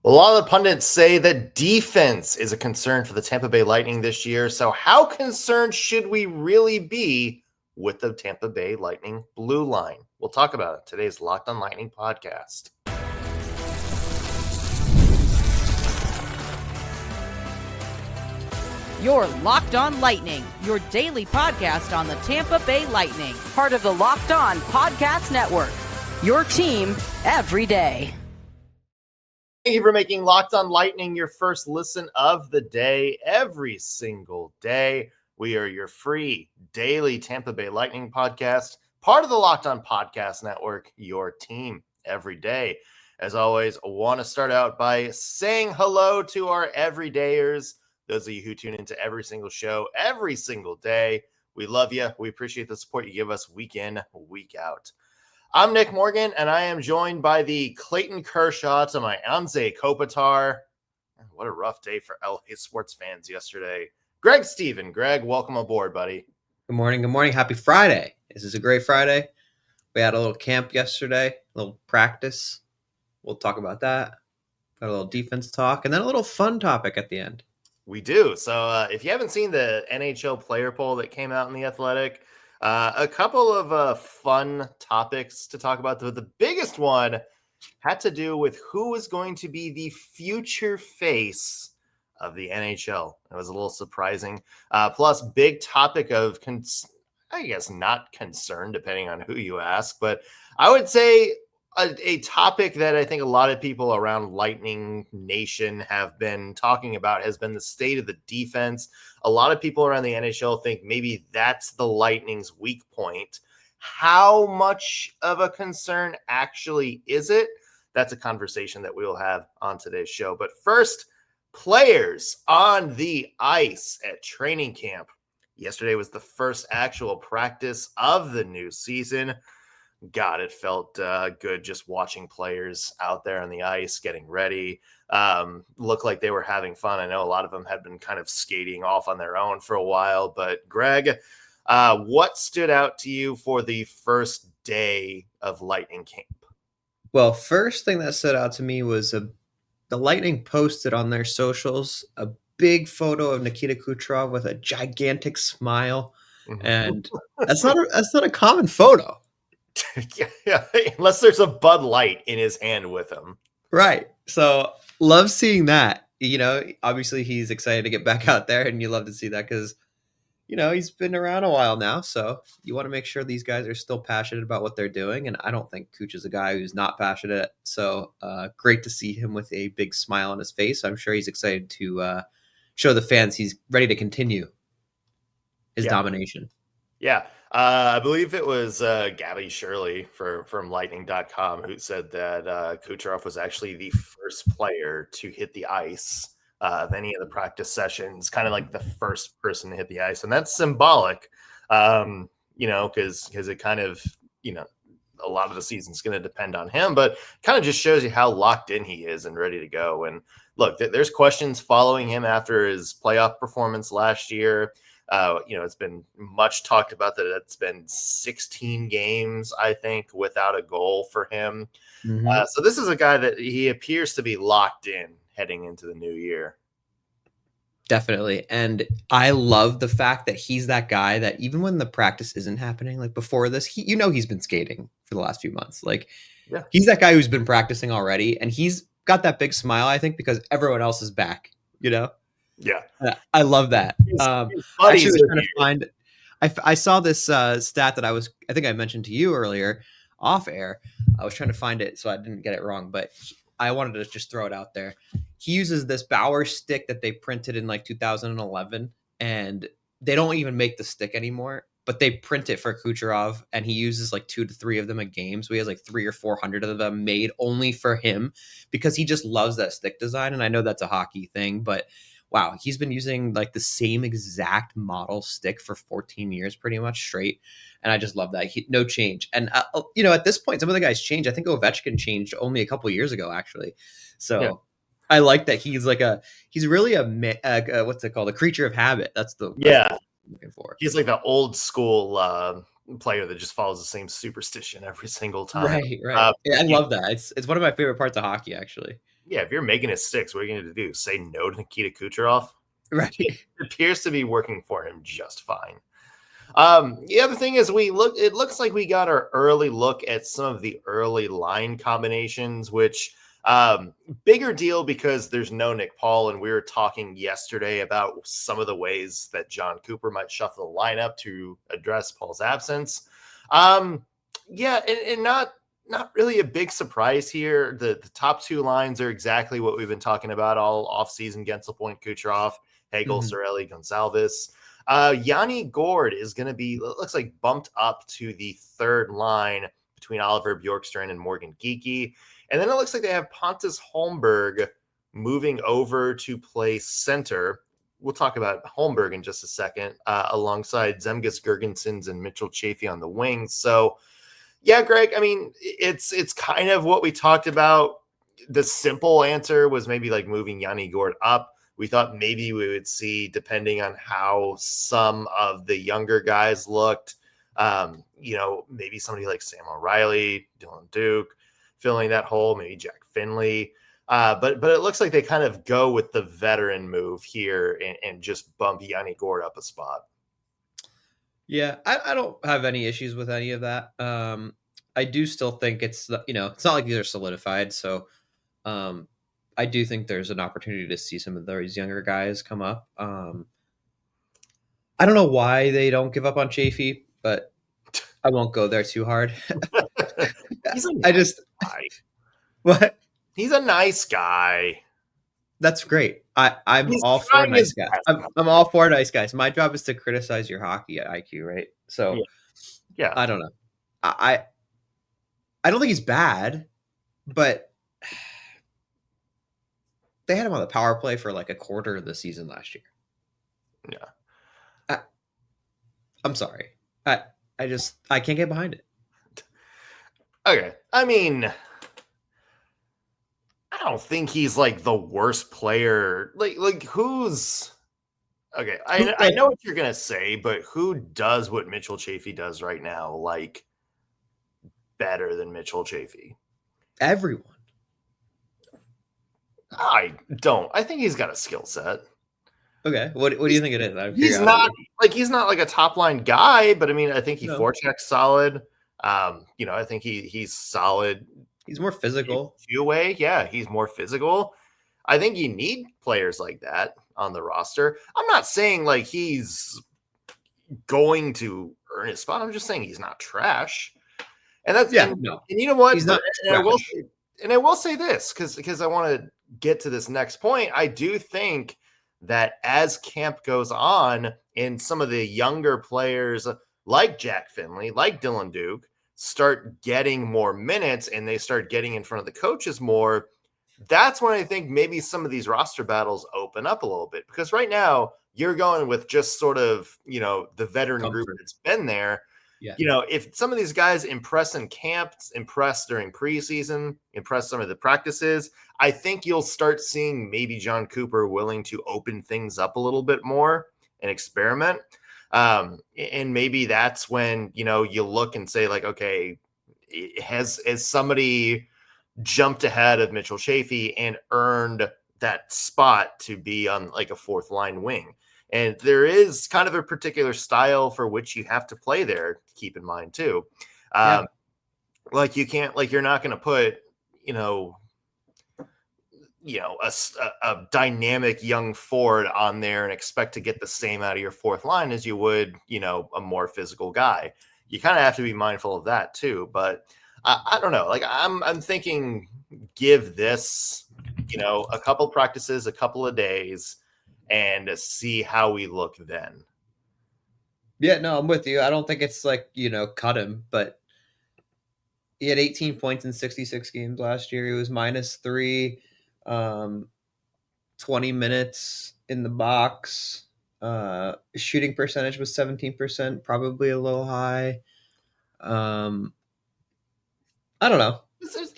Well, a lot of the pundits say that defense is a concern for the Tampa Bay Lightning this year. So how concerned should we really be with the Tampa Bay Lightning blue line? We'll talk about it in today's Locked on Lightning podcast. You're Locked on Lightning, your daily podcast on the Tampa Bay Lightning, part of the Locked on Podcast Network, your team every day. Thank you for making Locked on Lightning your first listen of the day every single day. We are your free daily Tampa Bay Lightning podcast, part of the Locked on Podcast Network, your team every day. As always, I want to start out by saying hello to our everydayers, those of you who tune into every single show, every single day. We love you. We appreciate the support you give us week in, week out. I'm Nick Morgan, and I am joined by the Clayton Kershaw to my Anze Kopitar. What a rough day for LA sports fans yesterday. Greg Steven. Greg, welcome aboard, buddy. Good morning. Good morning. Happy Friday. This is a great Friday. We had a little camp yesterday, a little practice. We'll talk about that. Got a little defense talk, and then a little fun topic at the end. We do. So if you haven't seen the NHL player poll that came out in The Athletic, a couple of fun topics to talk about. The biggest one had to do with who was going to be the future face of the NHL. It was a little surprising. Plus, big topic of, I guess, not concern, depending on who you ask. But I would say a topic that I think a lot of people around Lightning Nation have been talking about has been the state of the defense. A lot of people around the NHL think maybe that's the Lightning's weak point. How much of a concern actually is it? That's a conversation that we will have on today's show. But first, players on the ice at training camp. Yesterday was the first actual practice of the new season. God, it felt good just watching players out there on the ice getting ready. Looked like they were having fun. I know a lot of them had been kind of skating off on their own for a while. But Greg, what stood out to you for the first day of Lightning camp? Well, first thing that stood out to me was the Lightning posted on their socials a big photo of Nikita Kucherov with a gigantic smile. Mm-hmm. And that's not a common photo. Yeah, unless there's a Bud Light in his hand with him. Right. So love seeing that. You know, obviously he's excited to get back out there, and you love to see that because, you know, he's been around a while now. So you want to make sure these guys are still passionate about what they're doing. And I don't think Kuch is a guy who's not passionate. So great to see him with a big smile on his face. I'm sure he's excited to show the fans he's ready to continue his domination. Yeah. I believe it was Gabby Shirley from Lightning.com who said that Kucherov was actually the first player to hit the ice of any of the practice sessions, kind of like the first person to hit the ice. And that's symbolic, you know, because it kind of, you know, a lot of the season's going to depend on him, but kind of just shows you how locked in he is and ready to go. And look, there's questions following him after his playoff performance last year. You know, it's been much talked about that it's been 16 games, I think, without a goal for him. Mm-hmm. So this is a guy that he appears to be locked in heading into the new year. Definitely. And I love the fact that he's that guy that even when the practice isn't happening, like before this, he's been skating for the last few months. Like, yeah, he's that guy who's been practicing already. And he's got that big smile, I think, because everyone else is back, you know? Yeah, I love that. I actually was trying to find. I saw this stat that I think I mentioned to you earlier off air. I was trying to find it so I didn't get it wrong, but I wanted to just throw it out there. He uses this Bauer stick that they printed in like 2011, and they don't even make the stick anymore, but they print it for Kucherov, and he uses like 2 to 3 of them a game. So he has like 300 or 400 of them made only for him because he just loves that stick design. And I know that's a hockey thing, but wow, he's been using like the same exact model stick for 14 years pretty much straight. And I just love that. No change. And, you know, at this point, some of the guys change. I think Ovechkin changed only a couple years ago, actually. So yeah. I like that he's really what's it called? A creature of habit. That's the I'm looking for. He's like the old school player that just follows the same superstition every single time. Right. I love that. It's one of my favorite parts of hockey, actually. Yeah, if you're making it sticks, what are you going to do? Say no to Nikita Kucherov? Right. It appears to be working for him just fine. The other thing is it looks like we got our early look at some of the early line combinations, which bigger deal because there's no Nick Paul, and we were talking yesterday about some of the ways that John Cooper might shuffle the lineup to address Paul's absence. Yeah, and not really a big surprise here. The top two lines are exactly what we've been talking about all offseason: Gensel, Point, Kucherov, Hagel, Cirelli, Gonsalves. Yanni Gourde is going to be, looks like, bumped up to the third line between Oliver Bjorkstrand and Morgan Geekie. And then it looks like they have Pontus Holmberg moving over to play center. We'll talk about Holmberg in just a second, alongside Zemgus Girgensons and Mitchell Chafee on the wings. So, yeah, Greg, I mean, it's kind of what we talked about. The simple answer was maybe like moving Yanni Gourde up. We thought maybe we would see, depending on how some of the younger guys looked, maybe somebody like Sam O'Reilly, Dylan Duke, filling that hole, maybe Jack Finley. But it looks like they kind of go with the veteran move here and just bump Yanni Gourde up a spot. Yeah, I don't have any issues with any of that. I do still think it's not like these are solidified. So I do think there's an opportunity to see some of those younger guys come up. I don't know why they don't give up on Chafee, but I won't go there too hard. Guy. What? He's a nice guy. That's great. I'm all for nice guys. I'm all for nice guys. My job is to criticize your hockey IQ, right? So yeah. I don't know. I don't think he's bad, but they had him on the power play for like a quarter of the season last year. Yeah. I'm sorry. I can't get behind it. Okay. I mean, I don't think he's like the worst player. Like who's okay? I know what you're gonna say, but who does what Mitchell Chafee does right now, like, better than Mitchell Chafee? Everyone. I don't. I think he's got a skill set. Okay. What do you think it is? He's not like a top line guy, but I mean, I think he forechecks solid. I think he's solid. He's more physical. Two-way, yeah, he's more physical. I think you need players like that on the roster. I'm not saying like he's going to earn his spot. I'm just saying he's not trash. And that's and you know what? He's not. And I will say this because I want to get to this next point. I do think that as camp goes on, and some of the younger players like Jack Finley, like Dylan Duke, start getting more minutes and they start getting in front of the coaches more, that's when I think maybe some of these roster battles open up a little bit. Because right now you're going with just sort of, the veteran group that's been there. Yeah. If some of these guys impress in camp, impress during preseason, impress some of the practices, I think you'll start seeing maybe John Cooper willing to open things up a little bit more and experiment. And maybe that's when, you look and say like, okay, has somebody jumped ahead of Mitchell Chafee and earned that spot to be on like a fourth line wing? And there is kind of a particular style for which you have to play there to keep in mind too. Like you can't, like, you're not going to put, a dynamic young forward on there and expect to get the same out of your fourth line as you would, a more physical guy. You kind of have to be mindful of that too. But I don't know. Like I'm thinking, give this, a couple practices, a couple of days, and see how we look then. Yeah, no, I'm with you. I don't think it's like, cut him, but he had 18 points in 66 games last year. He was -3. 20 minutes in the box. Shooting percentage was 17%, probably a little high. I don't know.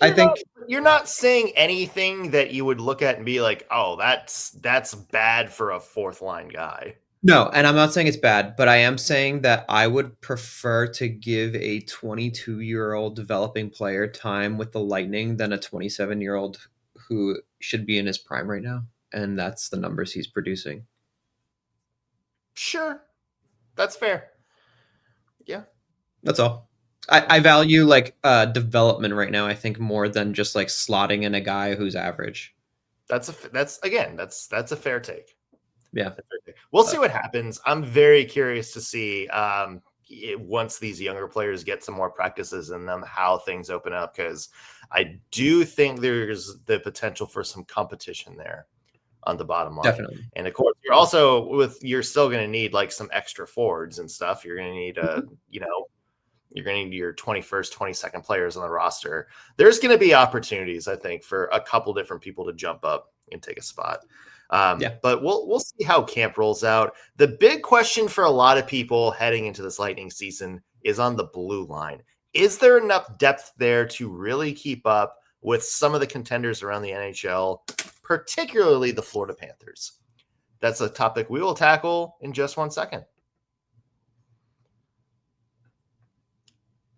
I think you're not saying anything that you would look at and be like, oh, that's bad for a fourth line guy. No, and I'm not saying it's bad, but I am saying that I would prefer to give a 22-year-old developing player time with the Lightning than a 27-year-old who should be in his prime right now, and that's the numbers he's producing. Sure, that's fair. Yeah, that's all. I value like development right now. I think more than just like slotting in a guy who's average. That's a fair take. Yeah, we'll see what happens. I'm very curious to see once these younger players get some more practices in them, how things open up, because I do think there's the potential for some competition there on the bottom line. Definitely. And of course, you're still going to need like some extra forwards and stuff. You're going to need you're going to need your 21st, 22nd players on the roster. There's going to be opportunities, I think, for a couple different people to jump up and take a spot. But we'll see how camp rolls out. The big question for a lot of people heading into this Lightning season is on the blue line. Is there enough depth there to really keep up with some of the contenders around the NHL, particularly the Florida Panthers? That's a topic we will tackle in just 1 second.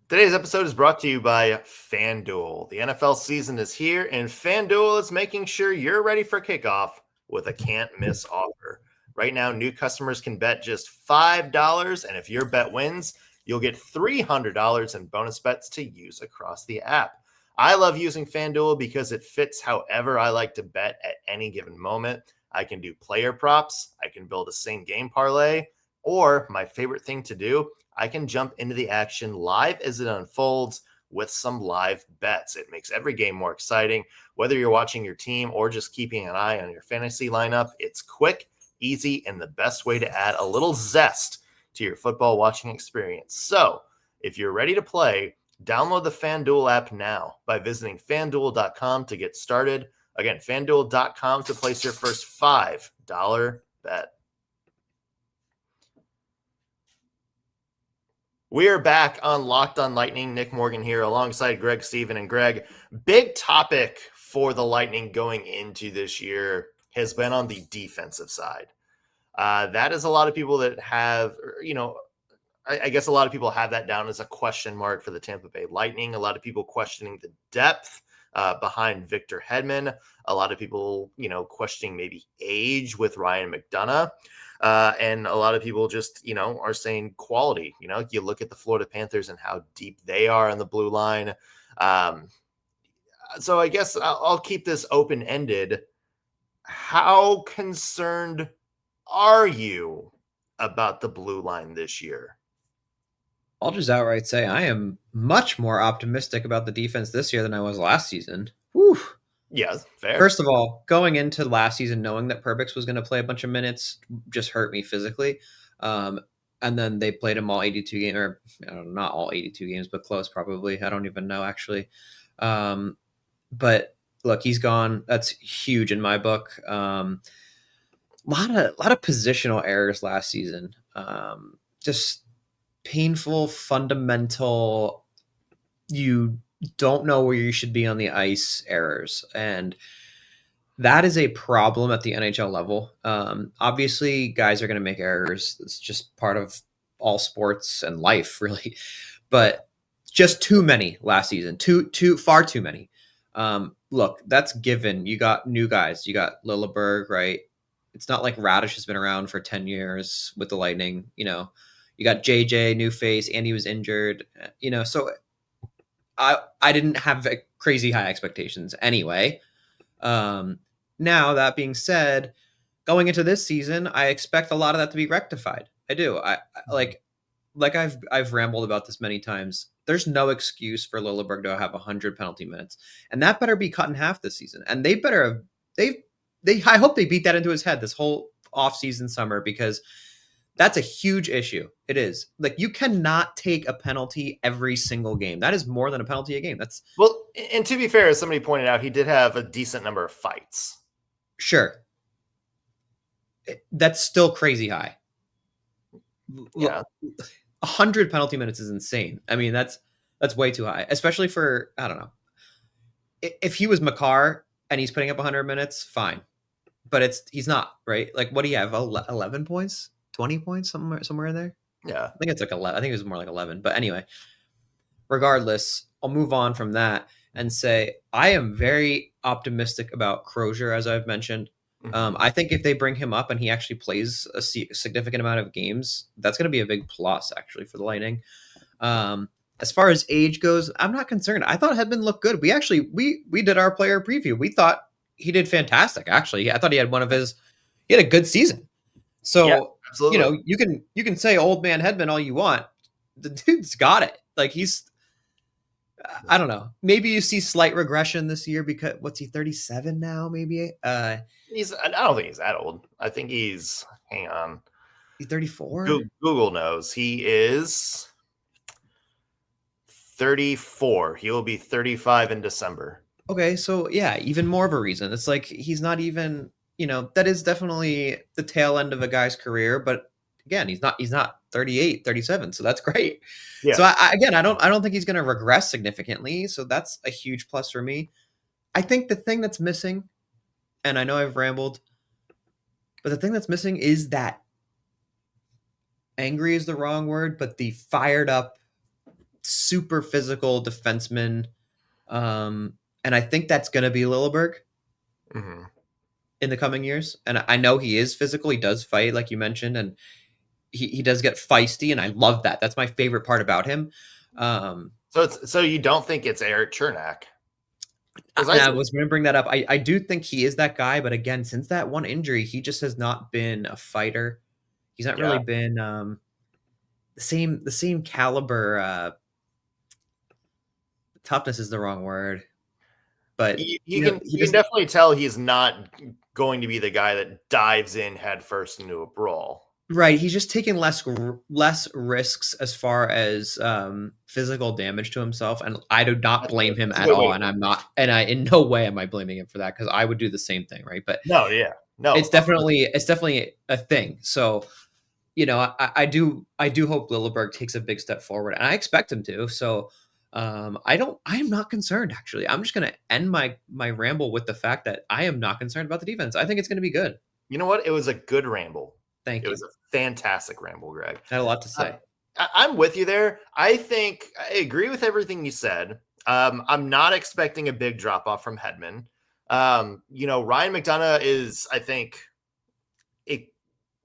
Today's episode is brought to you by FanDuel. The NFL season is here, and FanDuel is making sure you're ready for kickoff with a can't-miss offer. Right now, new customers can bet just $5, and if your bet wins, you'll get $300 in bonus bets to use across the app. I love using FanDuel because it fits however I like to bet at any given moment. I can do player props, I can build a same-game parlay, or my favorite thing to do, I can jump into the action live as it unfolds with some live bets. It makes every game more exciting. Whether you're watching your team or just keeping an eye on your fantasy lineup, it's quick, easy, and the best way to add a little zest to your football watching experience. So if you're ready to play, download the FanDuel app now by visiting FanDuel.com to get started. Again, FanDuel.com to place your first $5 bet. We are back on Locked on Lightning. Nick Morgan here alongside Greg Stephen. And Greg, big topic for the Lightning going into this year has been on the defensive side. That is a lot of people that have, I guess a lot of people have that down as a question mark for the Tampa Bay Lightning. A lot of people questioning the depth behind Victor Hedman. A lot of people, questioning maybe age with Ryan McDonough. And a lot of people just, are saying quality. You look at the Florida Panthers and how deep they are on the blue line. So I guess I'll keep this open-ended. How concerned are you about the blue line this year? I'll just outright say I am much more optimistic about the defense this year than I was last season. Whew. Yeah, fair. First of all, going into last season, knowing that Perbix was going to play a bunch of minutes just hurt me physically. And then they played him all 82 games, or not all 82 games, but close probably. I don't even know, actually. But look, he's gone. That's huge in my book. A lot of positional errors last season. Just painful, fundamental, you don't know where you should be on the ice errors. And that is a problem at the NHL level. Obviously, guys are going to make errors. It's just part of all sports and life, really. But just too many last season. Far too many. Look, that's given. You got new guys. You got Lilleberg, right? It's not like Radish has been around for 10 years with the Lightning. You got JJ, new face, and he was injured. So I didn't have crazy high expectations anyway. Now that being said, going into this season, I expect a lot of that to be rectified. I do. I like I've rambled about this many times. There's no excuse for Lilleberg to have 100 penalty minutes, and that better be cut in half this season. And they better have I hope they beat that into his head this whole offseason summer, because that's a huge issue. It is. Like, you cannot take a penalty every single game. That is more than a penalty a game. And to be fair, as somebody pointed out, he did have a decent number of fights. Sure. That's still crazy high. Yeah. 100 penalty minutes is insane. I mean, that's way too high, especially for, I don't know. If he was Makar and he's putting up 100 minutes, fine. But he's not, right? Like, what do you have? 11 points? 20 points, somewhere in there. Yeah, I think it's like 11. I think it was more like 11. But anyway, regardless, I'll move on from that and say I am very optimistic about Crozier, as I've mentioned. Mhm. I think if they bring him up and he actually plays a significant amount of games, that's going to be a big plus actually for the Lightning. As far as age goes, I'm not concerned. I thought Hedman looked good. We did our player preview. We thought he did fantastic. Actually, I thought he had he had a good season. Yeah, So absolutely. you can say old man Hedman all you want. The dude's got it. Like I don't know. Maybe you see slight regression this year because what's he 37 now? Maybe I don't think he's that old. I think he's, hang on, he's 34. Google knows. He is 34. He will be 35 in December. Okay, so yeah, even more of a reason. It's like he's not even, that is definitely the tail end of a guy's career, but again, he's not 38, 37, so that's great. Yeah. So I don't think he's going to regress significantly, so that's a huge plus for me. I think the thing that's missing, and I know I've rambled, but the thing that's missing is that angry is the wrong word, but the fired up, super physical defenseman. And I think that's going to be Lilleberg in the coming years. And I know he is physical. He does fight, like you mentioned, and he does get feisty, and I love that. That's my favorite part about him. So you don't think it's Eric Chernak? I was going to bring that up. I do think he is that guy, but again, since that one injury, he just has not been a fighter. He's not really been the same caliber. Toughness is the wrong word, but you can definitely tell he's not going to be the guy that dives in headfirst into a brawl. Right, he's just taking less risks as far as physical damage to himself, and I do not blame him at all. And I in no way am I blaming him for that, because I would do the same thing, right? But no, it's definitely a thing. So I do hope Lilleberg takes a big step forward, and I expect him to. So I am not concerned, actually. I'm just going to end my ramble with the fact that I am not concerned about the defense. I think it's going to be good. You know what? It was a good ramble. Thank you. It was a fantastic ramble, Greg. I had a lot to say. I'm with you there. I agree with everything you said. I'm not expecting a big drop off from Hedman. Ryan McDonough is, I think, a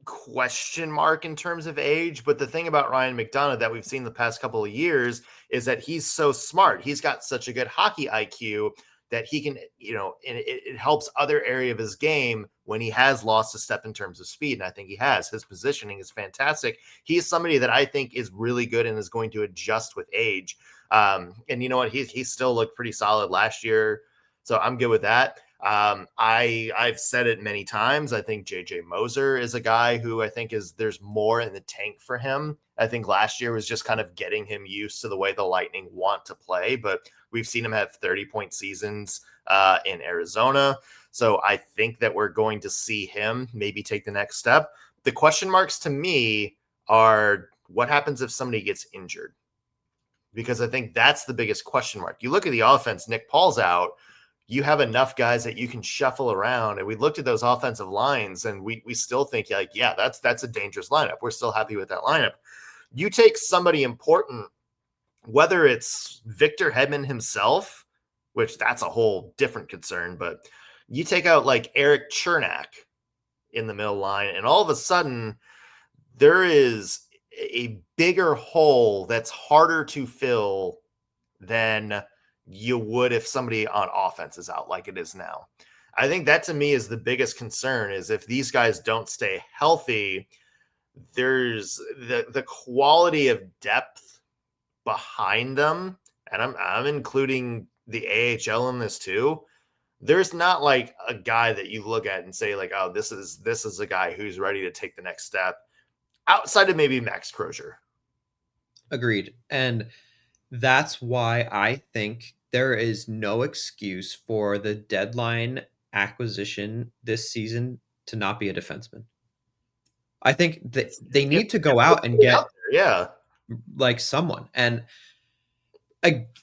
question mark in terms of age. But the thing about Ryan McDonough that we've seen the past couple of years is that he's so smart. He's got such a good hockey IQ that he can, it helps other area of his game when he has lost a step in terms of speed. And I think he has. His positioning is fantastic. He's somebody that I think is really good and is going to adjust with age. And you know what? He still looked pretty solid last year. So I'm good with that. I've said it many times. I think JJ Moser is a guy who I think there's more in the tank for him. I think last year was just kind of getting him used to the way the Lightning want to play, but we've seen him have 30-point seasons in Arizona. So I think that we're going to see him maybe take the next step. The question marks to me are what happens if somebody gets injured? Because I think that's the biggest question mark. You look at the offense, Nick Paul's out. You have enough guys that you can shuffle around. And we looked at those offensive lines and we still think that's a dangerous lineup. We're still happy with that lineup. You take somebody important, whether it's Victor Hedman himself, which that's a whole different concern, but you take out like Eric Chernak in the middle line, and all of a sudden there is a bigger hole that's harder to fill than you would if somebody on offense is out like it is now. I think that to me is the biggest concern, is if these guys don't stay healthy, there's the quality of depth behind them. And I'm including the AHL in this too. There's not like a guy that you look at and say like, oh, this is a guy who's ready to take the next step outside of maybe Max Crozier. Agreed. And that's why I think there is no excuse for the deadline acquisition this season to not be a defenseman. I think that they need to go out and get like someone. And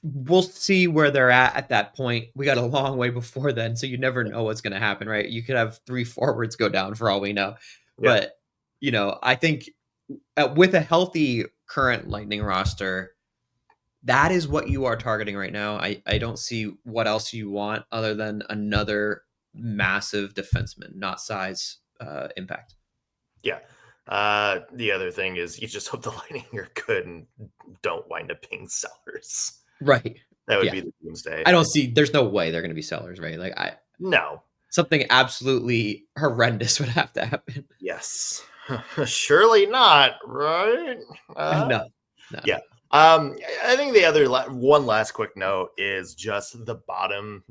we'll see where they're at that point. We got a long way before then, so you never know what's going to happen, right? You could have 3 forwards go down for all we know. Yeah. But, I think with a healthy current Lightning roster, that is what you are targeting right now. I don't see what else you want other than another massive defenseman, not size, impact. Yeah. The other thing is you just hope the Lightning are good and don't wind up being sellers. Right. That would Yeah. be the doomsday. I don't see. There's no way they're going to be sellers, right? Like No. something absolutely horrendous would have to happen. Yes. Surely not, right? No. Yeah. I think the other one last quick note is just the bottom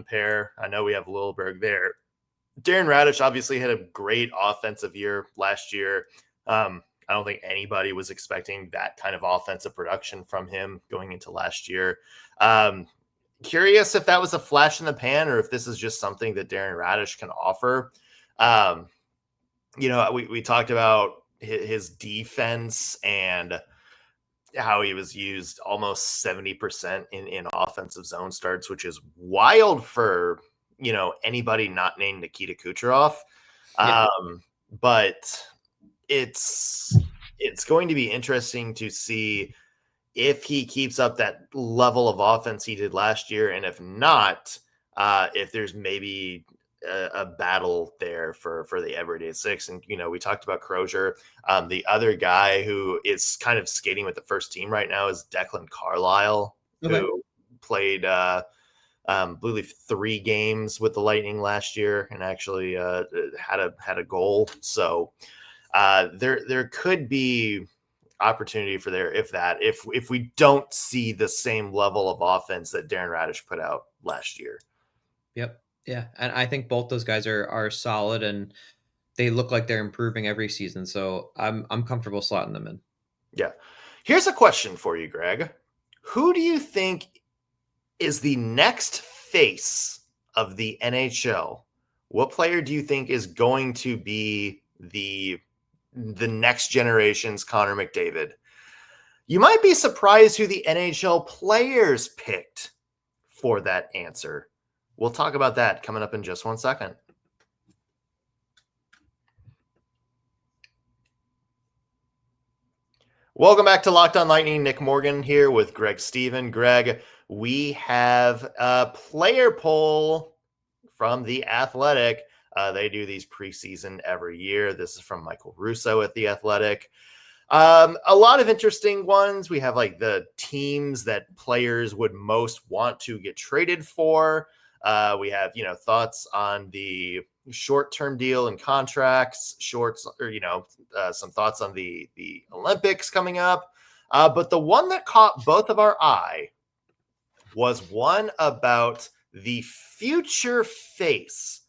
pair. I know we have Lilberg there. Darren Radish obviously had a great offensive year last year. I don't think anybody was expecting that kind of offensive production from him going into last year. Curious if that was a flash in the pan or if this is just something that Darren Radish can offer. We talked about his defense and how he was used almost 70% in offensive zone starts, which is wild for, anybody not named Nikita Kucherov. Yeah. But it's going to be interesting to see if he keeps up that level of offense he did last year. And if not, if there's maybe a battle there for the everyday six. And, we talked about Crozier. The other guy who is kind of skating with the first team right now is Declan Carlisle, who played, believe 3 games with the Lightning last year and actually had a goal. So there could be opportunity for there if we don't see the same level of offense that Darren Radish put out last year. Yep. Yeah, and I think both those guys are solid, and they look like they're improving every season. So I'm comfortable slotting them in. Yeah. Here's a question for you, Greg. Who do you think is the next face of the NHL? What player do you think is going to be the next generation's Connor McDavid? You might be surprised who the NHL players picked for that answer. We'll talk about that coming up in just 1 second. Welcome back to Locked On Lightning. Nick Morgan here with Greg Steven. Greg, we have a player poll from The Athletic. They do these preseason every year. This is from Michael Russo at The Athletic. A lot of interesting ones. We have like the teams that players would most want to get traded for. We have, thoughts on the short-term deal and contracts, some thoughts on the Olympics coming up. But the one that caught both of our eye was one about the future face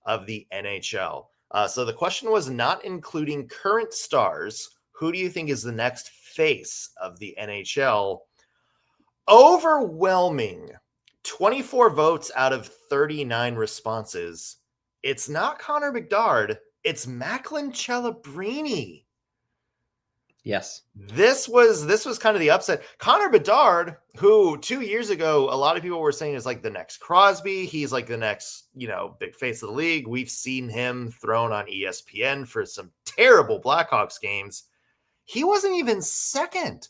of the NHL. So the question was not including current stars. Who do you think is the next face of the NHL? Overwhelming 24 votes out of 39 responses. It's not Connor Bedard. It's Macklin Celebrini. Yes. This was kind of the upset. Connor Bedard, who 2 years ago, a lot of people were saying is like the next Crosby. He's like the next, big face of the league. We've seen him thrown on ESPN for some terrible Blackhawks games. He wasn't even second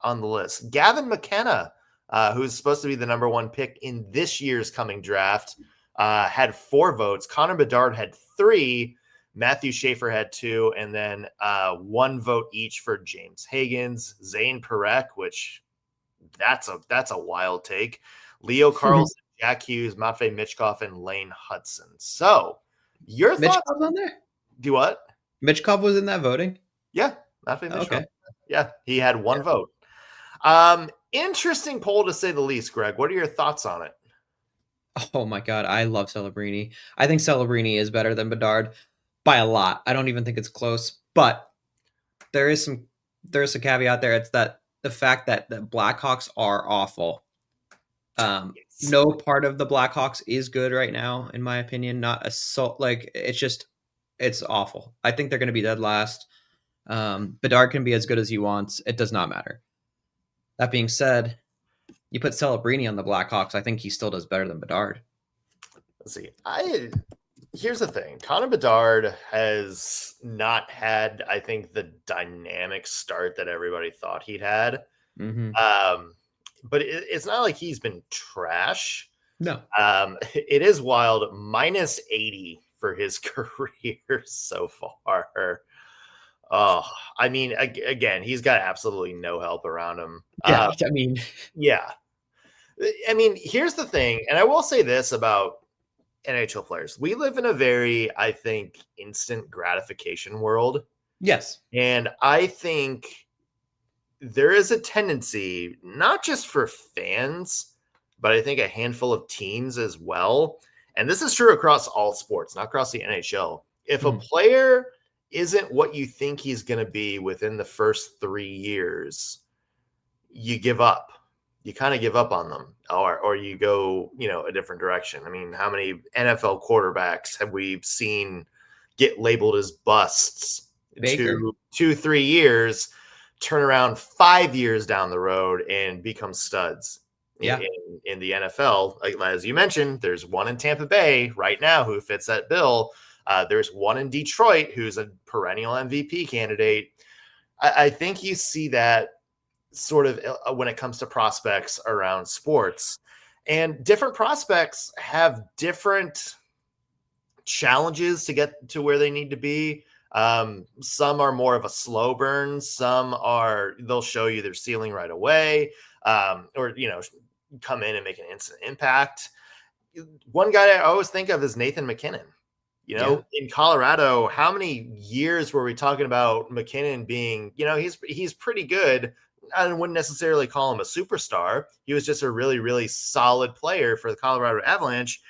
on the list. Gavin McKenna, who's supposed to be the number 1 pick in this year's coming draft, had 4 votes. Connor Bedard had 3. Matthew Schaefer had 2, and then 1 vote each for James Higgins, Zane Parekh, which that's a wild take. Leo Carlson, Jack Hughes, Matvei Michkov, and Lane Hudson. So your thoughts on there? Do what? Michkov was in that voting? Yeah, Matvei Michkov. Okay. Yeah, he had 1 vote. Interesting poll to say the least, Greg. What are your thoughts on it? Oh my God, I love Celebrini. I think Celebrini is better than Bedard by a lot. I don't even think it's close, but there's a caveat there. It's that the fact that the Blackhawks are awful. Yes. No part of the Blackhawks is good right now, in my opinion. It's awful. I think they're going to be dead last. Bedard can be as good as he wants. It does not matter. That being said, you put Celebrini on the Blackhawks, I think he still does better than Bedard. Let's see. Here's the thing. Connor Bedard has not had, I think, the dynamic start that everybody thought he'd had. Mm-hmm. but it's not like he's been trash. No. It is wild. Minus 80 for his career so far. Oh, I mean, again, he's got absolutely no help around him. Yeah, I mean, yeah. I mean, here's the thing, and I will say this about NHL players. We live in a very, I think, instant gratification world. yes. And I think there is a tendency, not just for fans, but I think a handful of teams as well. And this is true across all sports, not across the NHL. If a player isn't what you think he's going to be within the first 3 years, you give up. You kind of give up on them, or you go, a different direction. I mean, how many NFL quarterbacks have we seen get labeled as busts? Baker. 2-3 years, turn around 5 years down the road and become studs. Yeah. In the NFL, as you mentioned, there's one in Tampa Bay right now who fits that bill. There's one in Detroit who's a perennial MVP candidate. I think you see that sort of when it comes to prospects around sports, and different prospects have different challenges to get to where they need to be. Some are more of a slow burn. They'll show you their ceiling right away, or come in and make an instant impact. One guy I always think of is Nathan MacKinnon. In Colorado, how many years were we talking about MacKinnon being, he's pretty good. I wouldn't necessarily call him a superstar. He was just a really, really solid player for the Colorado Avalanche.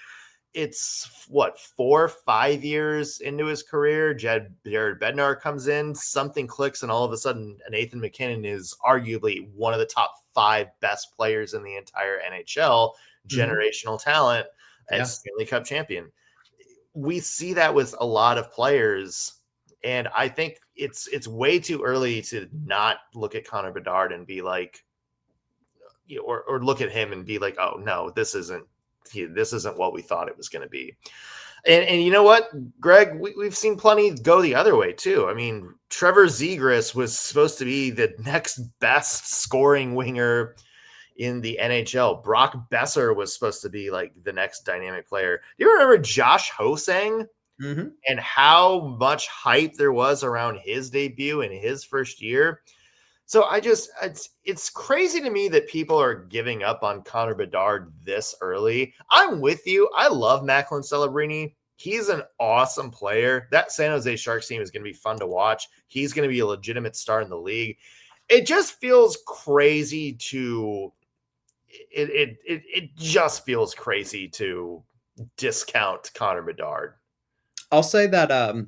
It's 4 or 5 years into his career. Jared Bednar comes in, something clicks, and all of a sudden Nathan MacKinnon is arguably one of the top 5 best players in the entire NHL, generational talent, and Stanley Cup champion. We see that with a lot of players, and I think it's way too early to not look at Connor Bedard and be like, or look at him and be like, oh no, this isn't what we thought it was going to be. And you know what, Greg, we've seen plenty go the other way too. I mean, Trevor Zegras was supposed to be the next best scoring winger in the NHL. Brock Besser was supposed to be like the next dynamic player. Do you remember Josh Hosang and how much hype there was around his debut in his first year? So it's crazy to me that people are giving up on Connor Bedard this early. I'm with you. I love Macklin Celebrini. He's an awesome player. That San Jose Sharks team is going to be fun to watch. He's going to be a legitimate star in the league. It just feels crazy to it just feels crazy to discount Connor Bedard. I'll say that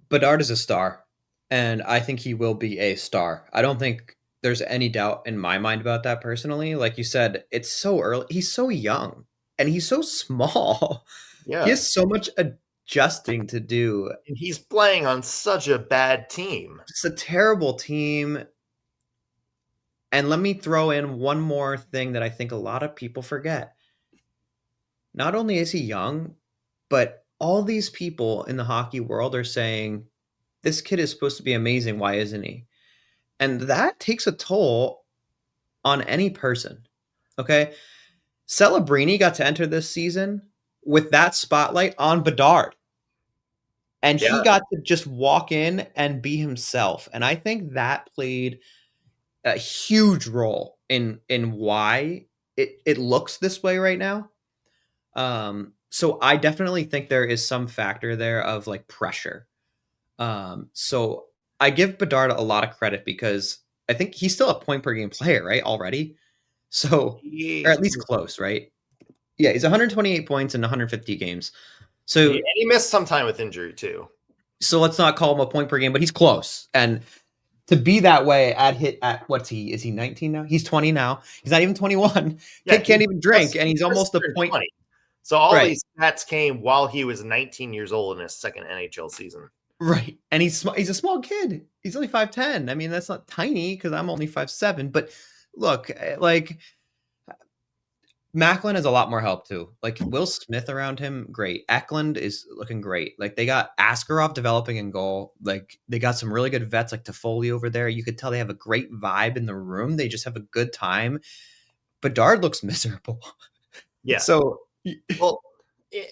Bedard is a star, and I think he will be a star. I don't think there's any doubt in my mind about that personally. Like you said, it's so early. He's so young, and he's so small. Yeah. He has so much adjusting to do. And he's playing on such a bad team. It's a terrible team. And let me throw in one more thing that I think a lot of people forget. Not only is he young, but all these people in the hockey world are saying, this kid is supposed to be amazing. Why isn't he? And that takes a toll on any person. Okay. Celebrini got to enter this season with that spotlight on Bedard. And he got to just walk in and be himself. And I think that played a huge role in why it looks this way right now. So I definitely think there is some factor there of like pressure. So I give Bedard a lot of credit because I think he's still a point per game player, right? Already. So, or at least close, right? Yeah. He's 128 points in 150 games. So and he missed some time with injury too. So let's not call him a point per game, but he's close. And to be that way at what's he? Is he 19 now? He's 20 now. He's not even 21. Kid can't even drink, and he's almost a point. 20. So all these stats came while he was 19 years old in his second NHL season. Right. And he's a small kid. He's only 5'10". I mean, that's not tiny because I'm only 5'7". But look, like Macklin has a lot more help too. Like Will Smith around him, great. Eklund is looking great. Like they got Askarov developing in goal. Like they got some really good vets like Toffoli over there. You could tell they have a great vibe in the room. They just have a good time. Bedard looks miserable. Yeah. So well,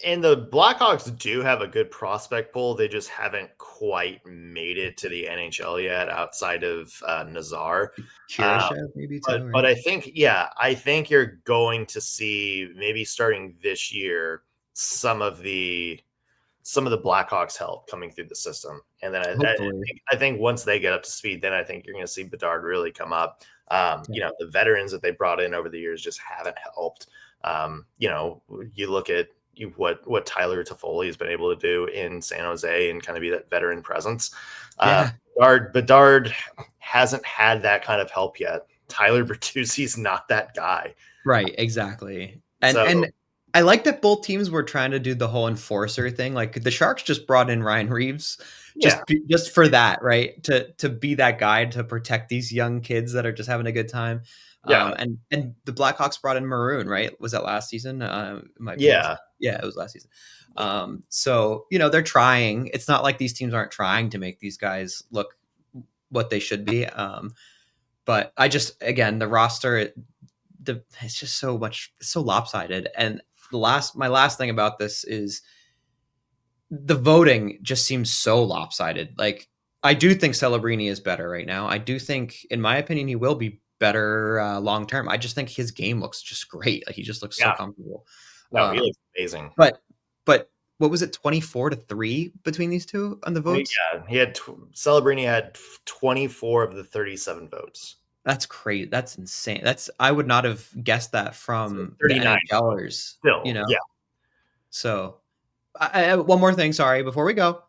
and the Blackhawks do have a good prospect pool. They just haven't quite made it to the NHL yet, outside of Nazar. Kurashev maybe too. Right? But I think you're going to see, maybe starting this year, some of the Blackhawks help coming through the system, and then I think once they get up to speed, then I think you're going to see Bedard really come up. The veterans that they brought in over the years just haven't helped. You look at what Tyler Toffoli has been able to do in San Jose and kind of be that veteran presence. Bedard hasn't had that kind of help yet. Tyler Bertuzzi's not that guy. Right, exactly. And I like that both teams were trying to do the whole enforcer thing. Like the Sharks just brought in Ryan Reeves just for that, right? To be that guy to protect these young kids that are just having a good time. Yeah. And the Blackhawks brought in Maroon, right? Was that last season? Yeah, it was last season. So, they're trying. It's not like these teams aren't trying to make these guys look what they should be. But the roster, it's just so lopsided. And my last thing about this is the voting just seems so lopsided. Like, I do think Celebrini is better right now. I do think, in my opinion, he will be better long term. I just think his game looks just great. Like he just looks so comfortable. No, he looks amazing. But what was it, 24-3 between these two on the votes? Yeah, he had Celebrini had 24 of the 37 votes. That's crazy. That's insane. I would not have guessed that from 39 NHLers. Still, Yeah. So, one more thing. Sorry, before we go,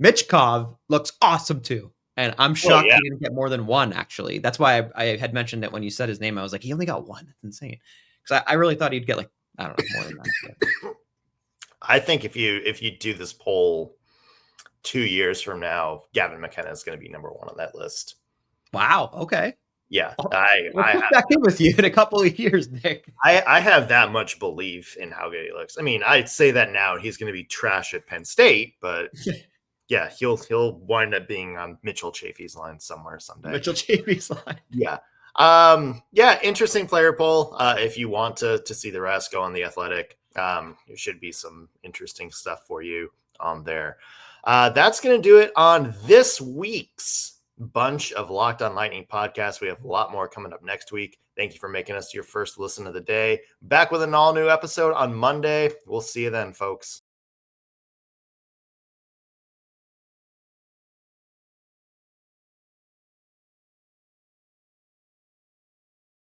Michkov looks awesome too. And I'm shocked he didn't get more than one, actually. That's why I had mentioned it when you said his name. I was like, he only got one. That's insane. Because I really thought he'd get like, I don't know, more than that. I think if you do this poll 2 years from now, Gavin McKenna is going to be number one on that list. Wow. Okay. Yeah. We'll put back in with you in a couple of years, Nick. I have that much belief in how good he looks. I mean, I'd say that now he's going to be trash at Penn State, but yeah, he'll wind up being on Mitchell Chafee's line somewhere someday. Mitchell Chafee's line. Yeah. Interesting player poll. If you want to see the rest, go on The Athletic. There should be some interesting stuff for you on there. That's going to do it on this week's bunch of Locked On Lightning podcasts. We have a lot more coming up next week. Thank you for making us your first listen of the day. Back with an all-new episode on Monday. We'll see you then, folks.